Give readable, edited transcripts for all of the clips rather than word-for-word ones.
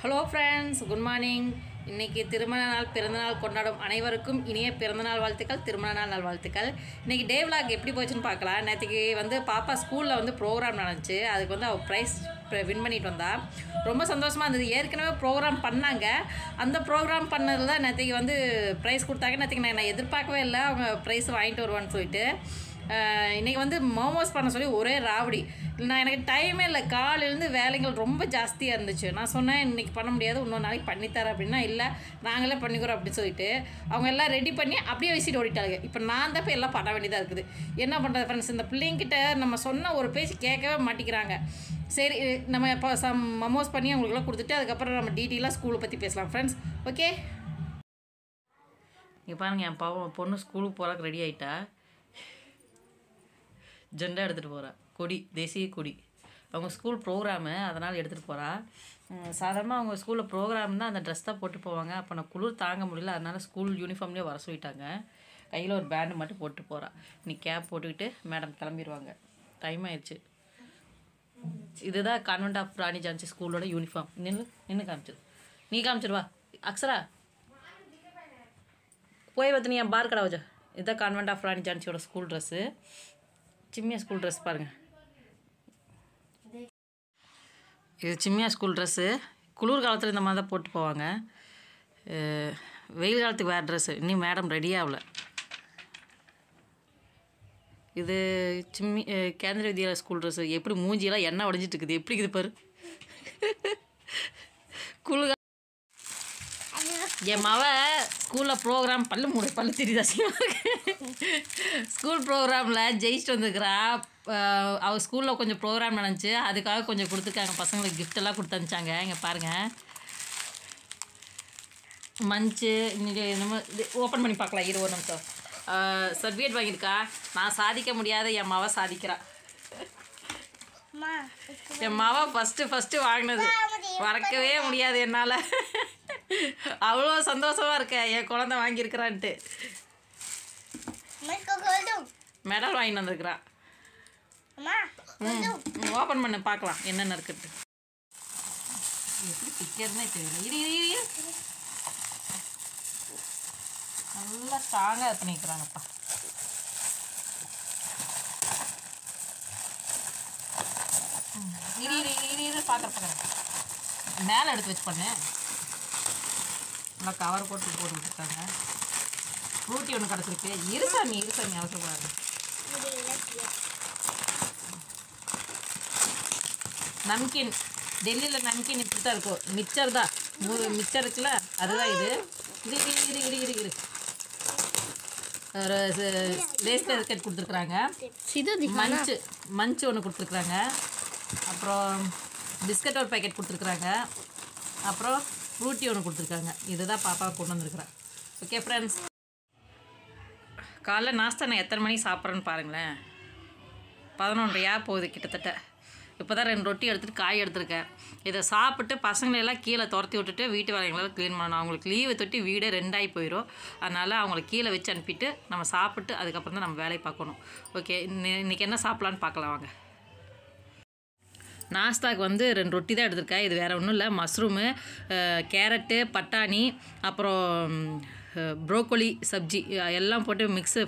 Hello friends, good morning. இன்றைக்கி திருமண நாள் பிறந்தநாள் கொண்டாடும் அனைவருக்கும் இனிய பிறந்தநாள் வாழ்த்துக்கள், திருமண நாள் நல்வாழ்த்துக்கள். இன்றைக்கி டே விலாக் எப்படி போச்சுன்னு பார்க்கலாம். நேற்றுக்கு பாப்பா ஸ்கூலில் ப்ரோக்ராம் நடந்துச்சு. அதுக்கு அவள் ப்ரைஸ் வின் பண்ணிட்டு வந்தா. ரொம்ப சந்தோஷமாக இருந்தது. ஏற்கனவே ப்ரோக்ராம் பண்ணாங்க. அந்த ப்ரோக்ராம் பண்ணதில் தான் நேற்றுக்கு ப்ரைஸ் கொடுத்தாங்க. நேற்றுக்கு நான் எதிர்பார்க்கவே இல்லை அவங்க ப்ரைஸ் வாங்கிட்டு வருவான்னு சொல்லிட்டு. இன்றைக்கி மோமோஸ் பண்ண சொல்லி ஒரே ராவடி. எனக்கு டைமே இல்லை, காலையிலேருந்து வேலைகள் ரொம்ப ஜாஸ்தியாக இருந்துச்சு. நான் சொன்னேன் இன்றைக்கி பண்ண முடியாது, இன்னொரு நாளைக்கு பண்ணித்தரேன் அப்படின்னா, இல்லை நாங்களே பண்ணிக்கிறோம் அப்படின்னு சொல்லிட்டு அவங்க எல்லாம் ரெடி பண்ணி அப்படியே வச்சுட்டு ஓடிட்டாங்க. இப்போ நான் தான் போய் எல்லாம் பண்ண வேண்டியதாக இருக்குது. என்ன பண்ணுறது ஃப்ரெண்ட்ஸ், இந்த பிள்ளைங்கிட்ட நம்ம சொன்ன ஒரு பேச்சு கேட்கவே மாட்டேங்கிறாங்க. சரி, நம்ம இப்போ மோமோஸ் பண்ணி அவங்களுக்குலாம் கொடுத்துட்டு அதுக்கப்புறம் நம்ம டீட்டெயிலாக ஸ்கூலை பற்றி பேசலாம் ஃப்ரெண்ட்ஸ். ஓகே, இங்கே பாருங்கள், என் பொண்ணு ஸ்கூலுக்கு போகிறதுக்கு ரெடி ஆகிட்டா. ஜெண்டா எடுத்துகிட்டு போகிறா, கொடி, தேசிய கொடி. அவங்க ஸ்கூல் ப்ரோக்ராமு, அதனால் எடுத்துகிட்டு போகிறா. சாதாரணமாக அவங்க ஸ்கூலில் ப்ரோக்ராம் தான் அந்த ட்ரெஸ் தான் போட்டு போவாங்க. அப்போ நான் குளிர் தாங்க முடியல, அதனால் ஸ்கூல் யூனிஃபார்ம்லேயே வர சொல்லிட்டாங்க. கையில் ஒரு பேண்டு மட்டும் போட்டு போகிறா. இன்னைக்கு கேப் போட்டுக்கிட்டு மேடம் கிளம்பிடுவாங்க. டைம் ஆயிடுச்சு. இதுதான் கான்வென்ட் ஆஃப் ராணி ஜான்சி ஸ்கூலோட யூனிஃபார்ம். நின்று காமிச்சிரு, நீ காமிச்சிருவா. அக்ஷரா போய் பார்த்து நீ என் பார் கடை வச்சா. இதுதான் கான்வென்ட் ஆஃப் ராணி ஜான்சியோட ஸ்கூல் ட்ரெஸ்ஸு. சிம்மியா ஸ்கூல் ட்ரெஸ் பாருங்கள். இது சிம்மியா ஸ்கூல் ட்ரெஸ்ஸு. குளிர் காலத்தில் இந்த மாதிரி தான் போட்டு போவாங்க. வெயில் காலத்துக்கு வேறு ட்ரெஸ்ஸு. இன்னும் மேடம் ரெடி ஆகலை. இது கேந்திர வித்யாலயா ஸ்கூல் ட்ரெஸ்ஸு. எப்படி மூஞ்சியெல்லாம் எண்ணெய் உடஞ்சிட்டு இருக்குது, எப்படி இருக்குது பாரு. குளிர் என் மவ ஸ்கூலில் ப்ரோக்ராம் பல்லு தெரியுதா ஸ்கூல் ப்ரோக்ராமில் ஜெயிச்சுட்டு வந்துருக்குறா. அவள் ஸ்கூலில் கொஞ்சம் ப்ரோக்ராம் நடந்துச்சு, அதுக்காக கொஞ்சம் கொடுத்துருக்காங்க. பசங்களுக்கு கிஃப்டெல்லாம் கொடுத்து அனுப்பிச்சாங்க. இங்கே பாருங்கள், மஞ்சு. இன்னைக்கு நம்ம ஓப்பன் பண்ணி பார்க்கலாம். ஒரு நிமிஷம். சர்டிஃபிகேட் வாங்கியிருக்கா. நான் சாதிக்க முடியாத என் மவ சாதிக்கிறா. என் மவ ஃபஸ்ட்டு வாங்கினது மறக்கவே முடியாது என்னால். அவ்வளோ சந்தோஷமாக இருக்கேன் என் குழந்தை வாங்கியிருக்கிறான்ட்டு. மெடல் வாங்கிட்டு வந்துருக்குறான். ஓப்பன் பண்ண பார்க்கலாம் என்னென்ன இருக்குட்டு. எப்படி பிக்கிறதுனே தெரியல. நல்லா ஸ்ட்ராங்காக பண்ணிக்கிறாங்கப்பா. இரு பார்க்குறேன். மேலே எடுத்து வச்சு பண்ணேன். நல்லா கவர் போட்டு விட்டுருக்காங்க. ஃப்ரூட்டி ஒன்று கிடச்சிருக்கு. இருசாமி அவசரப்படாது. நம்கின், டெல்லியில் நம்கின் இப்படி தான் இருக்கும். மிக்சர் தான், மிக்சர் இருக்குல்ல, அதுதான் இது. இரு ஒரு லேஸ் பிஸ்கட் கொடுத்துருக்குறாங்க. மஞ்சு ஒன்று கொடுத்துருக்குறாங்க. அப்புறம் பிஸ்கட் ஒரு பேக்கெட் கொடுத்துருக்குறாங்க. அப்புறம் ஃப்ரூட்டி ஒன்று கொடுத்துருக்காங்க. இதுதான் பாப்பா கொண்டு வந்துருக்குறேன். ஓகே ஃப்ரெண்ட்ஸ், காலைல நாஸ்தா நான் எத்தனை மணிக்கு சாப்பிட்றேன்னு பாருங்களேன். 11:30 போகுது கிட்டத்தட்ட. இப்போ தான் 2 ரொட்டி எடுத்துகிட்டு காய் எடுத்துருக்கேன். இதை சாப்பிட்டு பசங்களெல்லாம் கீழே துரத்தி விட்டுட்டு வீட்டு வேலைங்களெல்லாம் க்ளீன் பண்ணணும். அவங்களுக்கு லீவு தொட்டி வீடே 2 போயிடும். அதனால் அவங்கள கீழே வச்சு அனுப்பிட்டு நம்ம சாப்பிட்டு அதுக்கப்புறம் தான் நம்ம வேலையை பார்க்கணும். ஓகே, இன்றைக்கி என்ன சாப்பிட்லான்னு பார்க்கலாம் வாங்க. நாஸ்தாக்கு 2 ரொட்டி தான் எடுத்திருக்கேன். இது வேறு ஒன்றும் இல்லை, மஷ்ரூமு, கேரட்டு, பட்டாணி, அப்புறம் ப்ரோக்கோலி சப்ஜி எல்லாம் போட்டு மிக்ஸு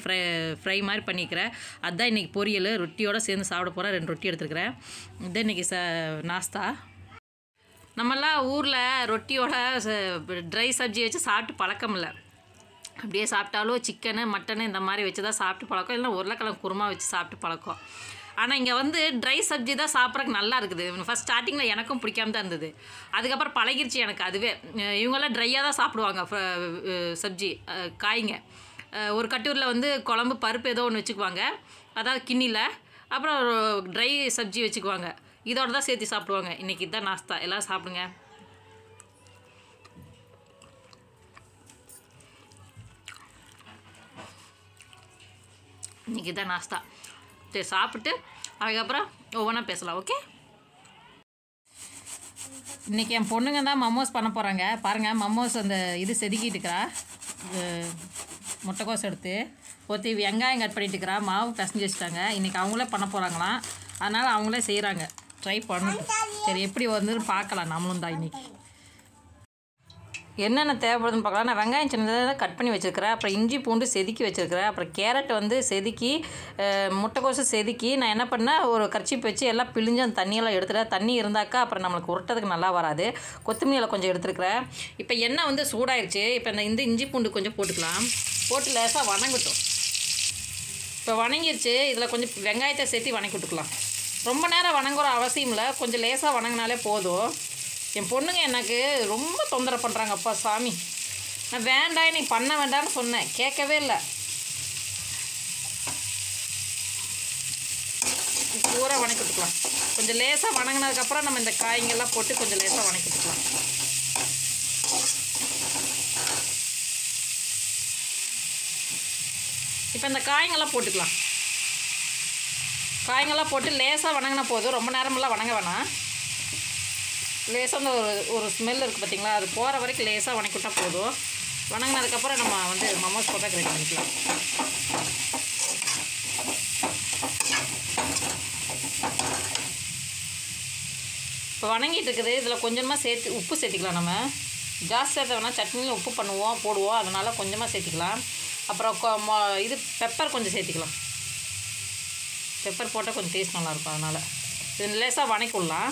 ஃப்ரை மாதிரி பண்ணிக்கிறேன். அதுதான் இன்றைக்கி பொரியல். ரொட்டியோடு சேர்ந்து சாப்பிட போகிறேன். 2 ரொட்டி எடுத்துருக்கிறேன். இதுதான் இன்றைக்கி நாஸ்தா. நம்மெல்லாம் ஊரில் ரொட்டியோட ட்ரை சப்ஜி வச்சு சாப்பிட்டு பழக்கம் இல்லை. அப்படியே சாப்பிட்டாலும் சிக்கனு மட்டனு இந்த மாதிரி வச்சு தான் சாப்பிட்டு பழக்கம். இல்லைன்னா உருளைக்கிழங்கு குருமா வச்சு சாப்பிட்டு பழக்கம். ஆனால் இங்கே ட்ரை சப்ஜி தான் சாப்பிட்றதுக்கு நல்லா இருக்குது. ஃபஸ்ட் ஸ்டார்டிங்கில் எனக்கும் பிடிக்காம தான் இருந்தது. அதுக்கப்புறம் பழகிருச்சு எனக்கு அதுவே. இவங்கெல்லாம் ட்ரையாக தான் சாப்பிடுவாங்க சப்ஜி, காய்ங்க. ஒரு கட்டூரில் குழம்பு பருப்பு ஏதோ ஒன்று வச்சுக்குவாங்க, அதாவது கிண்ணியில். அப்புறம் ட்ரை சப்ஜி வச்சுக்குவாங்க. இதோட தான் சேர்த்து சாப்பிடுவாங்க. இன்றைக்கி இதுதான் நாஸ்தா. எல்லோரும் சாப்பிடுங்க. இன்றைக்கி இதுதான் நாஸ்தா. சரி, சாப்பிட்டு அதுக்கப்புறம் ஒவ்வொன்றா பேசலாம். ஓகே, இன்றைக்கி என் பொண்ணுங்க தான் மமோஸ் பண்ண போகிறாங்க. பாருங்கள், மமோஸ் அந்த இது செதுக்கிட்டு இருக்கிறா. முட்டைக்கோஸ் எடுத்து ஒருத்தி வெங்காயம் கட் பண்ணிட்டு இருக்கிறா. மாவு பிசைஞ்சு வச்சுட்டாங்க. இன்றைக்கி அவங்களே பண்ண போகிறாங்களாம். அதனால் அவங்களே செய்கிறாங்க. ட்ரை பண்ணணும். சரி எப்படி வந்து பார்க்கலாம் நம்மளும் தான் இன்றைக்கி. என்னென்ன தேவைப்படுதுன்னு பார்க்கலாம். நான் வெங்காயம் சின்னதாக கட் பண்ணி வச்சுருக்கிறேன். அப்புறம் இஞ்சி பூண்டு செதுக்கி வச்சுருக்கிறேன். அப்புறம் கேரட் வந்து செதுக்கி, முட்டைக்கோசு செதுக்கி நான் என்ன பண்ணேன், ஒரு கர்ச்சீப் வச்சு எல்லாம் பிழிஞ்சு அந்த தண்ணியெல்லாம் எடுத்துட்டேன். தண்ணி இருந்தாக்கா அப்புறம் நம்மளுக்கு உருட்டதுக்கு நல்லா வராது. கொத்தமல்லியில் கொஞ்சம் எடுத்துருக்கிறேன். இப்போ எண்ணெய் வந்து சூடாயிடுச்சு. இப்போ இந்த இஞ்சி பூண்டு கொஞ்சம் போட்டுக்கலாம். போட்டு லேசாக வணங்கட்டும். இப்போ வணங்கிடுச்சு. இதில் கொஞ்சம் வெங்காயத்தை சேர்த்து வணக்கி விட்டுக்கலாம். ரொம்ப நேரம் வணங்குற அவசியம் இல்லை, கொஞ்சம் லேசாக வணங்கினாலே போதும். என் பொண்ணுங்க எனக்கு ரொம்ப தொந்தரவு பண்ணுறாங்க. அப்பா சாமி, நான் வேண்டாம் நீ பண்ண வேண்டாம்னு சொன்னேன், கேட்கவே இல்லை. பூரா வணக்கி விட்டுக்கலாம். கொஞ்சம் லேசாக வணங்கினதுக்கப்புறம் நம்ம இந்த காய்கள்லாம் போட்டு கொஞ்சம் லேசாக வணக்கி விட்டுக்கலாம். இப்போ இந்த காய்கள்லாம் போட்டுக்கலாம். காய்கள்லாம் போட்டு லேசாக வணங்கினா போதும், ரொம்ப நேரமெல்லாம் வணங்க வேணாம். லேசாக அந்த ஒரு ஸ்மெல் இருக்குது பார்த்திங்களா, அது போகிற வரைக்கும் லேசாக வணக்கிவிட்டால் போதும். வணங்கினதுக்கப்புறம் நம்ம வந்து மமோஸ் போட்டால் ரெடி பண்ணிக்கலாம். இப்போ வணங்கிட்டு இருக்குது. இதில் கொஞ்சமாக சேர்த்து உப்பு சேர்த்திக்கலாம். நம்ம ஜாஸ்தி சேர்த்த வேணால் சட்னியில் உப்பு போடுவோம், அதனால் கொஞ்சமாக சேர்த்திக்கலாம். அப்புறம் இது பெப்பர் கொஞ்சம் சேர்த்திக்கலாம். பெப்பர் போட்டால் கொஞ்சம் டேஸ்ட் நல்லாயிருக்கும், அதனால் இது லேசாக வணக்கிடலாம்.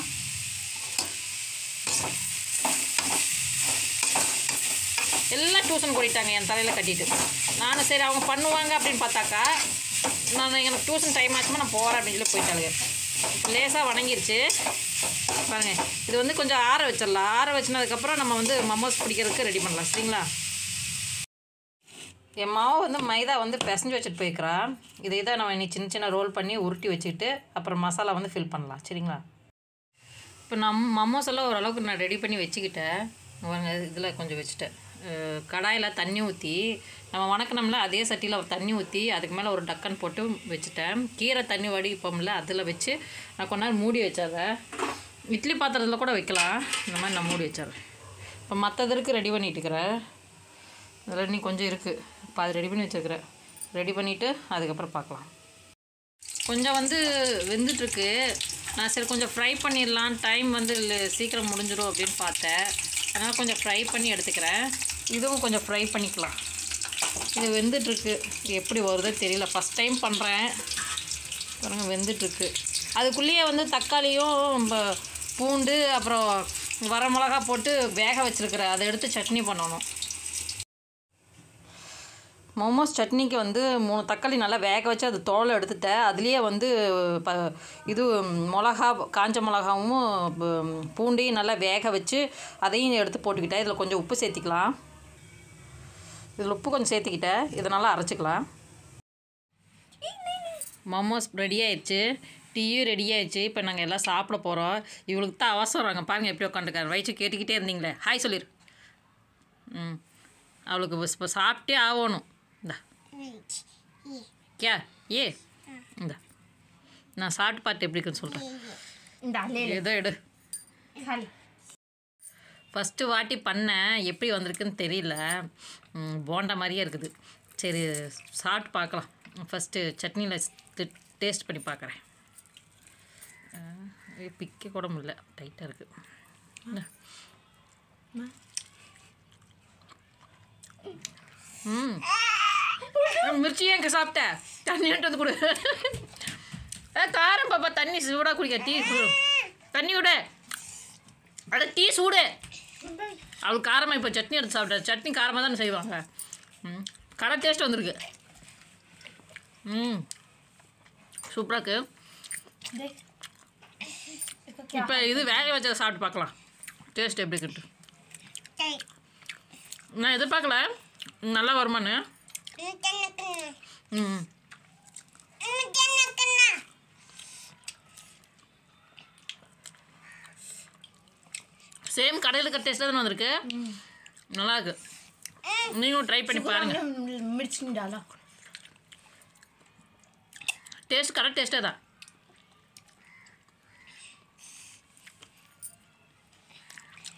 எல்லாம் டியூஷன் கூட்டிட்டாங்க என் தலையில் கட்டிட்டு. நான் சரி அவங்க பண்ணுவாங்க அப்படின்னு பார்த்தாக்கா, எனக்கு டியூஷன் டைம் ஆச்சுமா நான் போகிறேன் அப்படின்னு சொல்லி போயிட்டாங்க. லேசாக வணங்கிருச்சு பாருங்கள். இது வந்து கொஞ்சம் ஆற வச்சிடலாம். ஆற வச்சினதுக்கப்புறம் நம்ம வந்து மமோஸ் பிடிக்கிறதுக்கு ரெடி பண்ணலாம். சரிங்களா? என் மாவு வந்து மைதா வந்து பிசைஞ்சு வச்சுட்டு போய்க்கிறேன். இதை நம்ம இன்னைக்கு சின்ன சின்ன ரோல் பண்ணி உருட்டி வச்சுக்கிட்டு அப்புறம் மசாலா வந்து ஃபில் பண்ணலாம். சரிங்களா? இப்போ மமோஸ் எல்லாம் ஓரளவுக்கு நான் ரெடி பண்ணி வச்சுக்கிட்டேன். இதில் கொஞ்சம் வச்சுட்டேன். கடாயில் தண்ணி ஊற்றி நம்ம வணக்கணும்ல, அதே சட்டியில் தண்ணி ஊற்றி அதுக்கு மேலே ஒரு டக்கன் போட்டு வச்சுட்டேன். கீரை தண்ணி வடிப்போம்ல, அதில் வச்சு நான் கொஞ்ச நேரம் மூடி வச்சிடுறேன். இட்லி பாத்திரத்தில் கூட வைக்கலாம். இந்த மாதிரி நான் மூடி வச்சிடுறேன். இப்போ மற்றதற்கு ரெடி பண்ணிட்டுருக்கிறேன். அதில் இன்னும் கொஞ்சம் இருக்குது. இப்போ அது ரெடி பண்ணி வச்சுருக்கிறேன். ரெடி பண்ணிவிட்டு அதுக்கப்புறம் பார்க்கலாம். கொஞ்சம் வந்து வெந்துட்டுருக்கு. நான் சரி கொஞ்சம் ஃப்ரை பண்ணிடலாம், டைம் வந்து சீக்கிரம் முடிஞ்சிடும் அப்படின்னு பார்த்தேன். அதனால் கொஞ்சம் ஃப்ரை பண்ணி எடுத்துக்கிறேன். இதுவும் கொஞ்சம் ஃப்ரை பண்ணிக்கலாம். இது வெந்துட்டுருக்கு. எப்படி வருதோ தெரியல, ஃபஸ்ட் டைம் பண்ணுறேன். பாருங்கள் வெந்துட்டுருக்கு. அதுக்குள்ளேயே வந்து தக்காளியும் பூண்டு அப்புறம் வரமிளகா போட்டு வேக வச்சுருக்கிறேன். அதை எடுத்து சட்னி பண்ணணும். மோமோஸ் சட்னிக்கு வந்து 3 தக்காளி நல்லா வேக வச்சு அது தோலை எடுத்துட்டேன். அதுலேயே வந்து இது காஞ்ச மிளகாவும் பூண்டையும் நல்லா வேக வச்சு அதையும் எடுத்து போட்டுக்கிட்டேன். இதில் கொஞ்சம் உப்பு சேர்த்திக்கலாம். இதில் உப்பு கொஞ்சம் சேர்த்திக்கிட்டேன். இதை நல்லா அரைச்சிக்கலாம். மோமோஸ் ரெடி ஆயிடுச்சு. டீயும் ரெடி ஆயிடுச்சு. இப்போ நாங்கள் எல்லாம் சாப்பிட போகிறோம். இவளுக்கு தான் அவசரங்க. பாருங்கள் எப்படி உட்காந்துருக்காரு. வயிற்று கேட்டுக்கிட்டே இருந்தீங்களே, ஹாய் சொல்லிடு. அவளுக்கு இப்போ சாப்பிட்டே ஆகணும். இந்தா கே ஏ இந்தா நான் சாப்பிட்டு பார்த்து எப்படி இருக்குன்னு சொல்கிறேன். ஏதோ எடு. ஃபஸ்ட்டு வாட்டி பண்ணேன், எப்படி வந்திருக்குன்னு தெரியல. போண்டா மாதிரியே இருக்குது. சரி சாப்பிட்டு பார்க்கலாம். ஃபஸ்ட்டு சட்னியில் டேஸ்ட் பண்ணி பார்க்குறேன். பிக்க கூட முடியல, டைட்டாக இருக்குது. மிர்ச்சியே எங்கே சாப்பிட்ட? தண்ணி வந்து கொடு. காரம் பாப்பா, தண்ணி சூடாக குடிக்க. டீ தண்ணி விட, அட டீ சூடு. அவளுக்கு காரமாக இப்போ சட்னி எடுத்து சாப்பிட்டேன். சட்னி காரமாக தானே செய்வாங்க. கடை டேஸ்ட் வந்திருக்கு. சூப்பராக இருக்குது. இப்போ இது வேக வச்சதை சாப்பிட்டு பார்க்கலாம், டேஸ்ட் எப்படி இருக்குன்ட்டு. நான் எதிர்பார்க்கல நல்லா வருமானு. சேம் கடையில் இருக்கிற டேஸ்ட்டில் தானே வந்திருக்கு. நல்லாயிருக்கு. நீங்களும் ட்ரை பண்ணி பாருங்கள். டேஸ்ட் கரெக்ட் டேஸ்ட்டே தான்.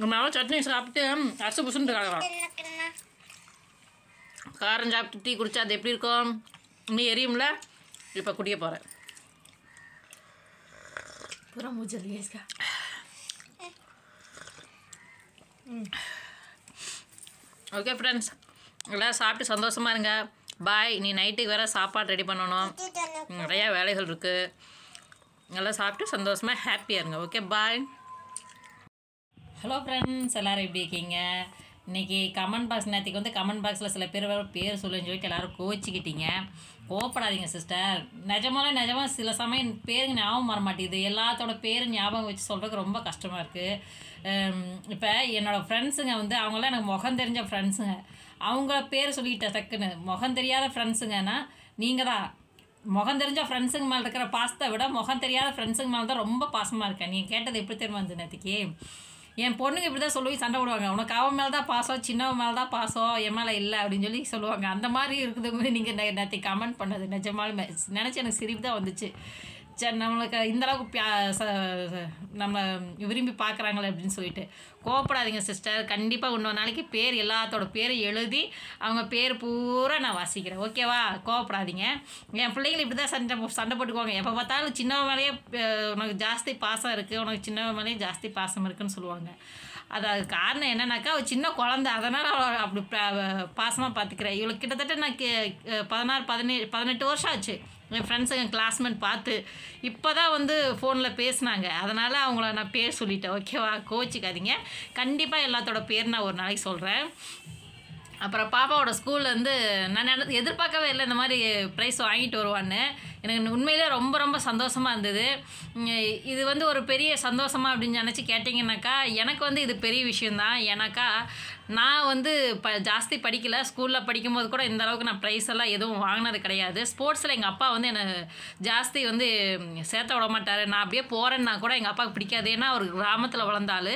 நம்ம சட்னி சாப்பிட்டு அசு புசுன்னு இருக்காங்க. காரம் சாப்பிட்டு டீ குடிச்சா அது எப்படி இருக்கும்? நீ எரியும்ல. இப்போ குடிக்க போகிறேன். पूरा मुँह जल गया इसका. ஓகே ஃப்ரெண்ட்ஸ், எல்லோரும் சாப்பிட்டு சந்தோஷமாக இருங்க. பாய். நீ நைட்டுக்கு வேறு சாப்பாடு ரெடி பண்ணணும், நிறையா வேலைகள் இருக்குது. எல்லாம் சாப்பிட்டு சந்தோஷமாக ஹாப்பியாக இருங்க. Okay bye. ஹலோ ஃப்ரெண்ட்ஸ், எல்லோரும் எப்படி இருக்கீங்க? இன்றைக்கி கமெண்ட் பாக்ஸ் நேற்றுக்கு வந்து கமெண்ட் பாக்ஸில் சில பேர் பேர் சொல்லுன்னு சொல்லிட்டு எல்லோரும் கோச்சிக்கிட்டீங்க. கோவப்படாதீங்க சிஸ்டர். நிஜமாக சில சமயம் பேருங்க ஞாபகம் வர மாட்டேங்குது. எல்லாத்தோட பேர் ஞாபகம் வச்சு சொல்கிறதுக்கு ரொம்ப கஷ்டமாக இருக்குது. இப்போ என்னோடய ஃப்ரெண்ட்ஸுங்க வந்து அவங்களாம் எனக்கு முகம் தெரிஞ்ச ஃப்ரெண்ட்ஸுங்க. அவங்க பேர் சொல்லிட்டேன் டக்குன்னு. முகம் தெரியாத ஃப்ரெண்ட்ஸுங்கன்னா நீங்கள் தான். முகம் தெரிஞ்ச ஃப்ரெண்ட்ஸுங்க மேலே இருக்கிற பாசத்தை விட முகம் தெரியாத ஃப்ரெண்ட்ஸுங்க மேலே தான் ரொம்ப பாசமாக இருக்கேன். நீங்கள் கேட்டது எப்படி தெரியுமா வந்து நேற்றுக்கு என் பொண்ணுங்க இப்படி தான் சொல்லி சண்டை போடுவாங்க. உனக்கு அவன் மேலே தான் பாசம், சின்னவன் மேலே தான் பாசம், என் மேலே இல்லை அப்படின்னு சொல்லி சொல்லுவாங்க. அந்த மாதிரி இருக்குதுங்க. நீங்கள் நேற்று கமெண்ட் பண்ணது நிஜமாலுமே நினச்சி எனக்கு சிரிப்பு தான் வந்துச்சு. சரி, நம்மளுக்கு இந்தளவுக்கு நம்மளை விரும்பி பார்க்குறாங்களே அப்படின்னு சொல்லிட்டு. கோவப்படாதீங்க சிஸ்டர். கண்டிப்பாக இன்னொரு நாளைக்கு பேர் எல்லாத்தோட பேரை எழுதி அவங்க பேர் பூரா நான் வாசிக்கிறேன். ஓகேவா? கோவப்படாதீங்க. என் பிள்ளைகள் இப்படி தான் சண்டை போட்டுக்குவாங்க. எப்போ பார்த்தாலும் சின்னவன் மேலேயே உனக்கு ஜாஸ்தி பாசம் இருக்குது, உனக்கு சின்னவன் மேலேயே ஜாஸ்தி பாசம் இருக்குதுன்னு சொல்லுவாங்க. அது காரணம் என்னன்னாக்கா அவள் சின்ன குழந்தை, அதனால் அவள் அப்படி பாசமாக பார்த்துக்கிறேன். இவளுக்கு கிட்டத்தட்ட நான் 18 வருஷம் ஆச்சு. என் ஃப்ரெண்ட்ஸுங்க கிளாஸ்மேட் பார்த்து இப்போ தான் வந்து ஃபோனில் பேசினாங்க. அதனால் அவங்கள நான் பேர் சொல்லிட்டேன். ஓகேவா? கோச்சிக்காதீங்க. கண்டிப்பாக எல்லாத்தோட பேர் நான் ஒரு நாளைக்கு சொல்கிறேன். அப்புறம் பாப்பாவோட ஸ்கூல்லேருந்து நான் எதிர்பார்க்கவே இல்லை இந்த மாதிரி ப்ரைஸ் வாங்கிட்டு வருவான்னு. எனக்கு உண்மையிலே ரொம்ப ரொம்ப சந்தோஷமாக இருந்தது. இது வந்து ஒரு பெரிய சந்தோஷமாக அப்படின்னு நினச்சி கேட்டிங்கனாக்கா எனக்கு வந்து இது பெரிய விஷயந்தான். ஏன்னாக்கா நான் வந்து ஜாஸ்தி படிக்கலை. ஸ்கூலில் படிக்கும்போது கூட இந்த அளவுக்கு நான் ப்ரைஸ் எல்லாம் எதுவும் வாங்கினது கிடையாது. ஸ்போர்ட்ஸில் எங்கள் அப்பா வந்து என்னை ஜாஸ்தி வந்து சேர்த்த விட மாட்டார். நான் அப்படியே போகிறேன்னா கூட எங்கள் அப்பாவுக்கு பிடிக்காது. ஏன்னா அவர் கிராமத்தில் வளர்ந்தாள்.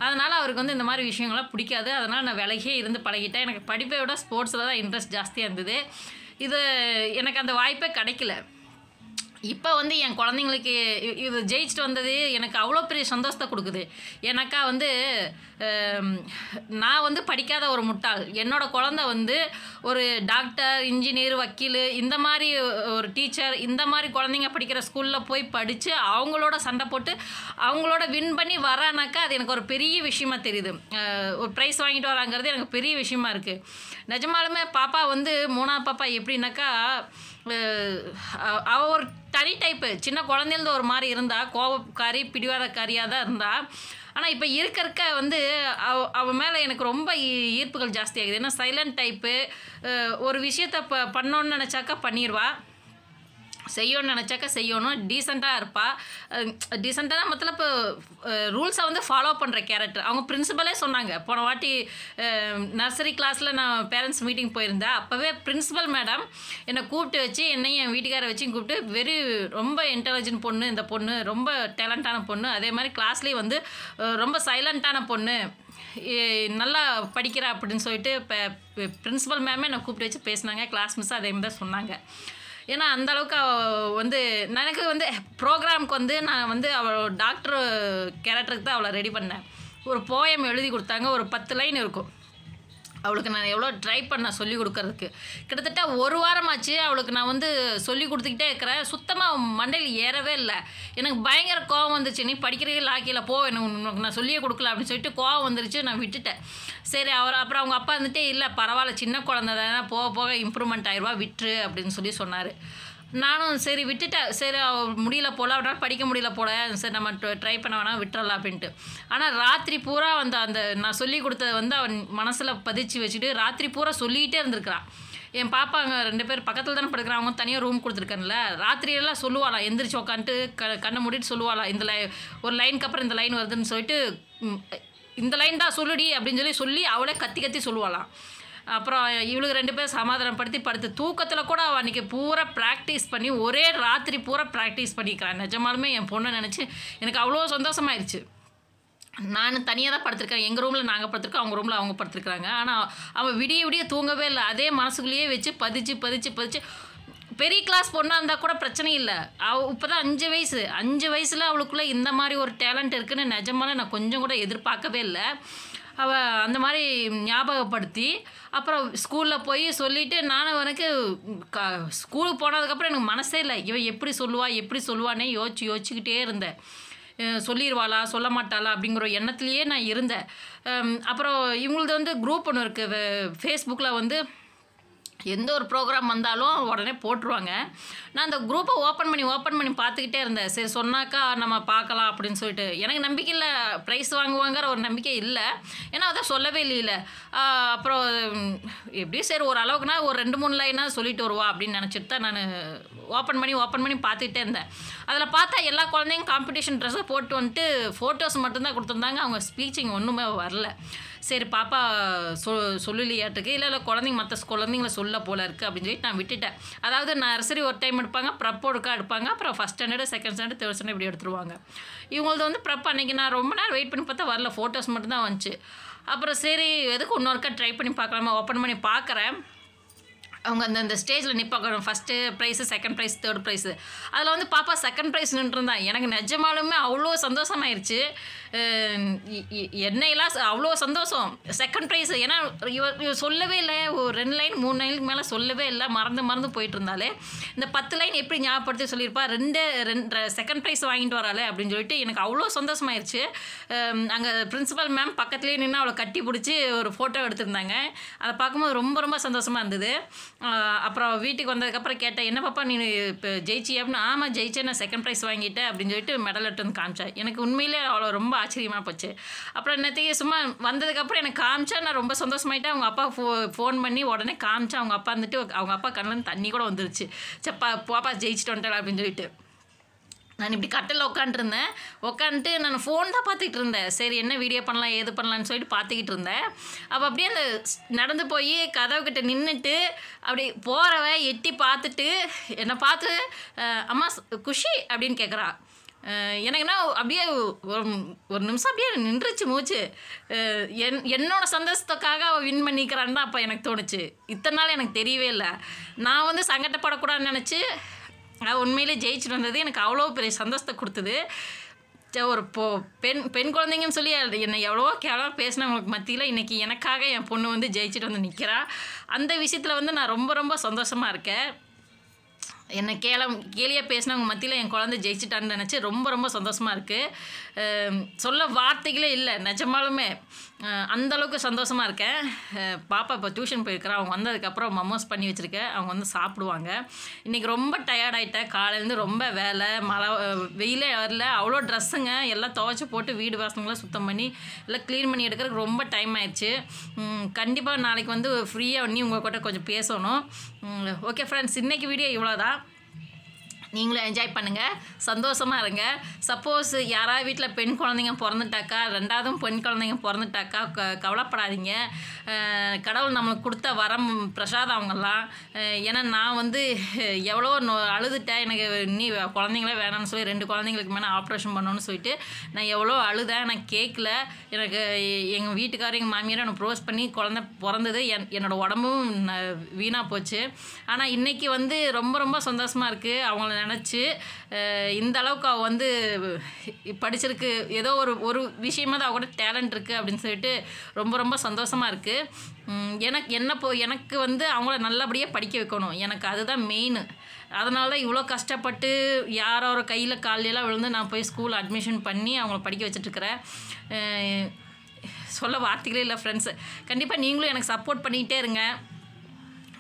அதனால் அவருக்கு வந்து இந்த மாதிரி விஷயங்கள்லாம் பிடிக்காது. அதனால் நான் விலகியே இருந்து பழகிட்டேன். எனக்கு படிப்பை விட ஸ்போர்ட்ஸில் தான் இன்ட்ரெஸ்ட் ஜாஸ்தியாக இருந்தது. இது எனக்கு அந்த வாய்ப்பே கிடைக்கல. இப்போ வந்து என் குழந்தைங்களுக்கு இது ஜெயிச்சுட்டு வந்தது எனக்கு அவ்வளோ பெரிய சந்தோஷத்தை கொடுக்குது. ஏன்னாக்கா வந்து நான் வந்து படிக்காத ஒரு முட்டாள். என்னோடய குழந்தை வந்து ஒரு டாக்டர், இன்ஜினியர், வக்கீல், இந்த மாதிரி ஒரு டீச்சர், இந்த மாதிரி குழந்தைங்க படிக்கிற ஸ்கூலில் போய் படித்து அவங்களோட சண்டை போட்டு அவங்களோட வின் பண்ணி வரானாக்கா அது எனக்கு ஒரு பெரிய விஷயமா தெரியுது. ஒரு ப்ரைஸ் வாங்கிட்டு வராங்கிறது எனக்கு பெரிய விஷயமா இருக்குது. நிஜமாலுமே பாப்பா வந்து 3ஆவது பாப்பா எப்படின்னாக்கா அவள் ஒரு தனி டைப்பு. சின்ன குழந்தையிலேருந்து ஒரு மாதிரி இருந்தால் கோபக்காரி, பிடிவாதக்காரியாக தான் இருந்தாள். ஆனால் இப்போ இருக்க வந்து அவள் மேலே எனக்கு ரொம்ப ஈர்ப்புகள் ஜாஸ்தியாகுது. ஏன்னா சைலண்ட் டைப்பு. ஒரு விஷயத்தை பண்ணோன்னு நினச்சாக்கா பண்ணிடுவா, செய்யணும்னு நினச்சாக்கா செய்யணும். டீசெண்டாக இருப்பாள். டீசெண்டாக மொத்தம் இப்போ ரூல்ஸை வந்து ஃபாலோ பண்ணுற கேரக்டர். அவங்க பிரின்சிபலே சொன்னாங்க. போன வாட்டி நர்சரி கிளாஸில் நான் பேரண்ட்ஸ் மீட்டிங் போயிருந்தேன். அப்போவே பிரின்சிபல் மேடம் என்னை கூப்பிட்டு வச்சு, என்னையும் என் வீட்டுக்காரை வச்சு கூப்பிட்டு ரொம்ப இன்டெலிஜென்ட் பொண்ணு, இந்த பொண்ணு ரொம்ப டேலண்டான பொண்ணு, அதே மாதிரி கிளாஸ்லேயும் வந்து ரொம்ப சைலண்ட்டான பொண்ணு, நல்லா படிக்கிறா அப்படின்னு சொல்லிட்டு இப்போ பிரின்சிபல் மேமே என்னை கூப்பிட்டு வச்சு பேசினாங்க. கிளாஸ் மிஸ் அதே மாதிரி தான் சொன்னாங்க. ஏன்னா அந்தளவுக்கு வந்து எனக்கு வந்து ப்ரோக்ராமுக்கு வந்து நான் வந்து அவள் டாக்டர் கேரக்டருக்கு தான் அவளை ரெடி பண்ணேன். ஒரு போயம் எழுதி கொடுத்தாங்க. ஒரு 10 லைன் இருக்கும். அவளுக்கு நான் எவ்வளோ ட்ரை பண்ணேன் சொல்லிக் கொடுக்கறதுக்கு. கிட்டத்தட்ட ஒரு வாரமாச்சு அவளுக்கு நான் வந்து சொல்லி கொடுத்துக்கிட்டே இருக்கிறேன். சுத்தமாக மண்டையில் ஏறவே இல்லை. எனக்கு பயங்கர கோவம் வந்துச்சு. நீ படிக்கிறதே லாக்கியில் போ, எனக்கு நான் சொல்லியே கொடுக்கல அப்படின்னு சொல்லிட்டு கோவம் வந்துருச்சு. நான் விட்டுட்டேன். சரி, அப்புறம் அவங்க அப்பா வந்துட்டே இல்லை பரவாயில்ல, சின்ன குழந்தை தானே, போக போக இம்ப்ரூவ்மெண்ட் ஆயிடுவா, விட்டுரு அப்படின்னு சொன்னார். நானும் சரி விட்டுட்டேன். சரி முடியல போல், அவனால் படிக்க முடியல போல, சரி நம்ம ட்ரை பண்ண வேணாம் விட்டுறலாம் அப்படின்ட்டு. ஆனால் ராத்திரி பூரா அந்த நான் சொல்லி கொடுத்ததை வந்து அவன் மனசில் பதிச்சு வச்சுட்டு ராத்திரி பூரா சொல்லிகிட்டே இருந்திருக்கிறான். என் பாப்பா அங்கே 2 பேர் பக்கத்தில் தானே படுக்கிறான். அவங்க தனியாக ரூம் கொடுத்துருக்கேன்ல, ராத்திரியெல்லாம் சொல்லுவாளாம். எந்திரிச்சு உட்காந்துட்டு கண்ணை மூடிட்டு சொல்லுவாளாம், இந்த ஒரு லைனுக்கு அப்புறம் இந்த லைன் வருதுன்னு சொல்லிட்டு, இந்த லைன் தான் சொல்லுடி அப்படின்னு சொல்லி அவளே கத்தி கத்தி சொல்லுவாளாம். அப்புறம் இவளுக்கு 2 பேர் சமாதானப்படுத்தி படுத்து தூக்கத்தில் கூட அவள் அன்றைக்கி பூரா ப்ராக்டிஸ் பண்ணி ஒரே ராத்திரி பூரா ப்ராக்டிஸ் பண்ணிக்கிறான். நிஜமாலுமே என் பொண்ணை நினச்சி எனக்கு அவ்வளோ சந்தோஷமாயிடுச்சு. நான் தனியாக தான் படுத்திருக்கேன். எங்கள் ரூமில் நாங்கள் படுத்திருக்கோம், அவங்க ரூமில் அவங்க படுத்திருக்கிறாங்க. ஆனால் அவள் விடிய தூங்கவே இல்லை. அதே மனசுக்குள்ளேயே வச்சு பதிச்சு பெரிய கிளாஸ் பொண்ணாக இருந்தால் கூட பிரச்சனை இல்லை. அவள் இப்போ தான் 5 வயசு. 5 வயசில் அவளுக்குள்ளே இந்த மாதிரி ஒரு டேலண்ட் இருக்குதுன்னு நிஜமாலே நான் கொஞ்சம் கூட எதிர்பார்க்கவே இல்லை. அவள் அந்த மாதிரி ஞாபகப்படுத்தி அப்புறம் ஸ்கூலில் போய் சொல்லிவிட்டு நானும் எனக்கு ஸ்கூலுக்கு போனதுக்கப்புறம் எனக்கு மனசே இல்லை. இவன் எப்படி சொல்லுவானே யோசிச்சுக்கிட்டே இருந்தேன். சொல்லிடுவாளா சொல்ல மாட்டாளா அப்படிங்கிற எண்ணத்துலேயே நான் இருந்தேன். அப்புறம் இவங்களது வந்து குரூப் ஒன்று இருக்குது ஃபேஸ்புக்கில் வந்து எந்த ஒரு ப்ரோக்ராம் வந்தாலும் உடனே போட்டுருவாங்க. நான் அந்த குரூப்பை ஓப்பன் பண்ணி பார்த்துக்கிட்டே இருந்தேன். சரி சொன்னாக்கா நம்ம பார்க்கலாம் அப்படின்னு சொல்லிட்டு. எனக்கு நம்பிக்கை இல்லை, ப்ரைஸ் வாங்குவாங்கிற ஒரு நம்பிக்கை இல்லை. ஏன்னா அதான் சொல்லவே இல்லைல்ல. அப்புறம் எப்படியும் சரி ஒரு அளவுக்குனா ஒரு 2-3 லைனாக சொல்லிட்டு வருவா அப்படின்னு நினச்சிட்டு தான் நான் ஓப்பன் பண்ணி பார்த்துக்கிட்டே இருந்தேன். அதில் பார்த்தா எல்லா குழந்தைங்க காம்படிஷன் ட்ரெஸ்ஸை போட்டு வந்துட்டு ஃபோட்டோஸ் மட்டும்தான் கொடுத்துருந்தாங்க. அவங்க ஸ்பீச்சிங் ஒன்றுமே வரல. சரி பாப்பா சொல்லலையாட்டுக்கு இல்லை குழந்தைங்க மற்ற குழந்தைங்கள சொல்ல போல இருக்குது அப்படின்னு சொல்லிட்டு நான் விட்டுட்டேன். அதாவது நர்சரி ஒரு டைம் எடுப்பாங்க, ப்ரெப் ஒருக்கா எடுப்பாங்க, அப்புறம் first standard, second standard, third standard இப்படி எடுத்துருவாங்க. இவங்களது வந்து ப்ரெப் அன்றைக்கி நான் ரொம்ப நேரம் வெயிட் பண்ணி பார்த்தா வரல, ஃபோட்டோஸ் மட்டும்தான் வந்துச்சு. அப்புறம் சரி எதுக்கு இன்னொருக்கா ட்ரை பண்ணி பார்க்கலாமா ஓப்பன் பண்ணி பார்க்குறேன். அவங்க அந்த ஸ்டேஜில் நிற்பாங்க, first prize, second prize, third prize. அதில் வந்து பாப்பா செகண்ட் ப்ரைஸ் நின்றுருந்தான். எனக்கு நிஜமாலுமே அவ்வளோ சந்தோஷமாயிருச்சு. என்னையெல்லாம் அவ்வளோ சந்தோஷம். செகண்ட் ப்ரைஸு ஏன்னா இவர் சொல்லவே இல்லை, ஒரு 2 லைன் 3 லைனுக்கு மேலே சொல்லவே இல்லை, மறந்து போயிட்டு இருந்தாலே. இந்த 10 லைன் எப்படி ஞாபகப்படுத்தி சொல்லியிருப்பா, 2 செகண்ட் ப்ரைஸ் வாங்கிட்டு வராளே அப்படின்னு சொல்லிட்டு எனக்கு அவ்வளோ சந்தோஷமாயிருச்சு. அங்கே பிரின்சிபல் மேம் பக்கத்துலேயே நின்று அவளை கட்டி பிடிச்சி ஒரு ஃபோட்டோ எடுத்திருந்தாங்க. அதை பார்க்கும்போது ரொம்ப ரொம்ப சந்தோஷமாக இருந்தது. அப்புறம் வீட்டுக்கு வந்ததுக்கப்புறம் கேட்டேன், என்ன பாப்பா நீ இப்போ ஜெயிச்சியா அப்படின்னு. ஆமாம் ஜெயிச்சேன், நான் செகண்ட் ப்ரைஸ் வாங்கிட்டேன் அப்படின்னு சொல்லிட்டு மெடல் எடுத்து வந்து காமிச்சேன். எனக்கு உண்மையிலே அவ்வளோ ரொம்ப ஆச்சரியமாக போச்சு. அப்புறம் நேற்றுக்கு சும்மா வந்ததுக்கப்புறம் எனக்கு காமிச்சா நான் ரொம்ப சந்தோஷமாயிட்டேன். அவங்க அப்பா ஃபோன் பண்ணி உடனே காமிச்சா. அவங்க அப்பா வந்துட்டு அவங்க அப்பா கண்ணில் தண்ணி கூட வந்துருச்சு. சப்பா பாப்பா ஜெயிச்சுட்டு வந்துட்டா அப்படின்னு சொல்லிட்டு. நான் இப்படி கட்டில் உட்காந்துட்டு நான் ஃபோன் தான் பார்த்துக்கிட்டு இருந்தேன். சரி என்ன வீடியோ பண்ணலாம் ஏது பண்ணலான்னு சொல்லிட்டு பார்த்துக்கிட்டு இருந்தேன். அப்போ அப்படியே அந்த நடந்து போய் கதவுக்கிட்ட நின்றுட்டு அப்படி போகிறவ எட்டி பார்த்துட்டு என்னை பார்த்து அம்மா குஷி அப்படின்னு கேட்குறா. எனக்குன்னா அப்படியே ஒரு நிமிஷம் அப்படியே நின்றுச்சு மூச்சு. என்னோட சந்தோஷத்துக்காக அவள் வின் பண்ணிக்கிறான்னு தான் அப்போ எனக்கு தோணுச்சு. இத்தனை நாள் எனக்கு தெரியவே இல்லை. நான் வந்து சங்கடப்படக்கூடாதுன்னு நினச்சி உண்மையிலே ஜெயிச்சுட்டு வந்தது எனக்கு அவ்வளோ பெரிய சந்தோஷத்தை கொடுத்தது. ஒரு பெண் குழந்தைங்கன்னு சொல்லி என்னை எவ்வளோ கேவலமாக பேசினவங்களுக்கு மத்தியில் இன்றைக்கி எனக்காக என் பொண்ணு வந்து ஜெயிச்சுட்டு வந்து நிற்கிறா. அந்த விஷயத்தில் வந்து நான் ரொம்ப ரொம்ப சந்தோஷமாக இருக்கேன். என்னை கேலியாக பேசினவங்க மத்தியில் என் குழந்தை ஜெயிச்சிட்டான்னு நினச்சி ரொம்ப ரொம்ப சந்தோஷமாக இருக்குது. சொல்ல வார்த்தைகளே இல்லை நிஜமாலுமே. அந்தளவுக்கு சந்தோஷமாக இருக்கேன். பாப்பா இப்போ டியூஷன் போயிருக்கிறேன். அவங்க வந்ததுக்கப்புறம் மமோஸ் பண்ணி வச்சுருக்கேன், அவங்க வந்து சாப்பிடுவாங்க. இன்றைக்கி ரொம்ப டயர்டாயிட்டேன். காலையிலேருந்து ரொம்ப வேலை, மழை வெயிலே வரல, அவ்வளோ ட்ரெஸ்ஸுங்க எல்லாம் துவைச்சி போட்டு வீடு வாசனங்களாம் சுத்தம் பண்ணி எல்லாம் க்ளீன் பண்ணி எடுக்கிறதுக்கு ரொம்ப டைம் ஆயிடுச்சு. கண்டிப்பாக நாளைக்கு வந்து ஃப்ரீயாக பண்ணி உங்கள் கிட்ட கொஞ்சம் பேசணும். ஓகே ஃப்ரெண்ட்ஸ், இன்றைக்கி வீடியோ இவ்வளோதான். நீங்களும் என்ஜாய் பண்ணுங்கள், சந்தோஷமாக இருங்க. சப்போஸ் யாராவது வீட்டில் பெண் குழந்தைங்க பிறந்துட்டாக்கா, 2வதும் பெண் குழந்தைங்க பிறந்துட்டாக்கா கவலைப்படாதீங்க. கடவுள் நம்மளுக்கு கொடுத்த வரம் பிரசாதம் அவங்கெல்லாம். ஏன்னா நான் வந்து எவ்வளோ அழுதுட்டேன். எனக்கு நீ குழந்தைங்களே வேணாம்னு சொல்லி 2 குழந்தைங்களுக்கு மேலே ஆப்ரேஷன் பண்ணணும்னு சொல்லிட்டு நான் எவ்வளோ அழுதேன். நான் கேட்கல. எனக்கு எங்கள் வீட்டுக்காரர் எங்கள் மாமியார் எனக்கு ப்ரோஸ் பண்ணி குழந்தை பிறந்தது. என்னோடய உடம்பும் வீணாக போச்சு. ஆனால் இன்றைக்கி வந்து ரொம்ப ரொம்ப சந்தோஷமாக இருக்குது. அவங்கள நினச்சி இந்த அளவுக்கு அவள் வந்து படிச்சிருக்கு, ஏதோ ஒரு விஷயமா தான் அவ கூட டேலண்ட் இருக்குது அப்படின்னு சொல்லிட்டு ரொம்ப ரொம்ப சந்தோஷமாக இருக்குது. எனக்கு வந்து அவங்கள நல்லபடியாக படிக்க வைக்கணும். எனக்கு அதுதான் மெயின். அதனால தான் இவ்வளோ கஷ்டப்பட்டு யாரோ ஒரு கையில் காலையெல்லாம் விழுந்து நான் போய் ஸ்கூல் அட்மிஷன் பண்ணி அவங்கள படிக்க வச்சிட்ருக்கிறேன். சொல்ல வார்த்தைகளே இல்லை ஃப்ரெண்ட்ஸ். கண்டிப்பாக நீங்களும் எனக்கு சப்போர்ட் பண்ணிக்கிட்டே இருங்க.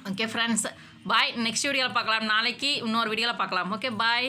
ஓகே ஃப்ரெண்ட்ஸ், பாய். நெக்ஸ்ட் வீடியோவில் பார்க்கலாம். நாளைக்கு இன்னொரு வீடியோவில் பார்க்கலாம். Okay bye.